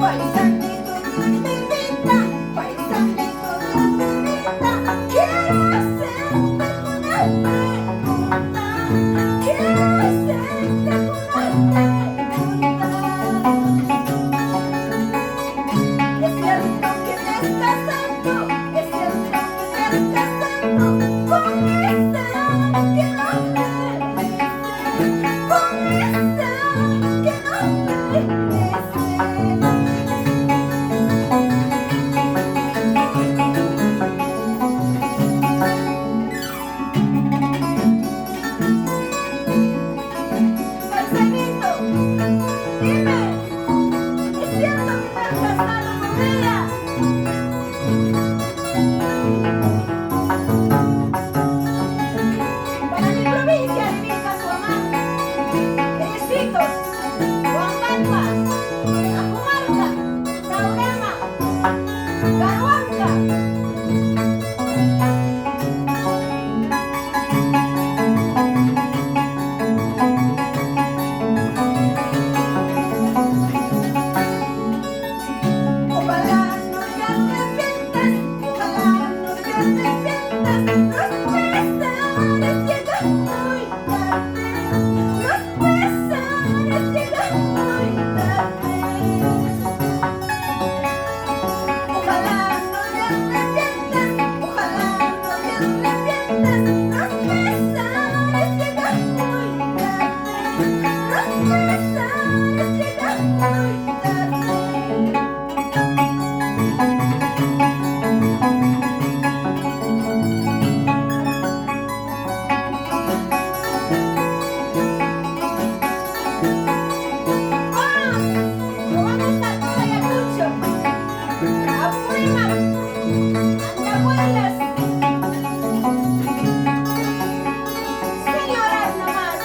Paisanito Dios me invita, paisanito Dios me invita, quiero hacerte una pregunta, quiero hacerte una pregunta. Es cierto que me estás dando, es cierto que me estás dando, con esta que no merece, con esta que no merece. Paisanito, dime, ¿es cierto que te has casado con ella? Para mi provincia dedica su mamá, Besitos, Huambalpa, Ajumarca, Saurema, Caruanca. Ojalá no te arrepientas, ojalá no te arrepientas. Los pesares llegan muy tarde, los pesares llegan muy tarde. Ojalá no te arrepientas, ojalá no te arrepientas. Los pesares llegan muy tarde, los pesares llegan muy tarde. Vamos a todo Ayacucho, Apurímac, Andahuaylas, señoras nomás.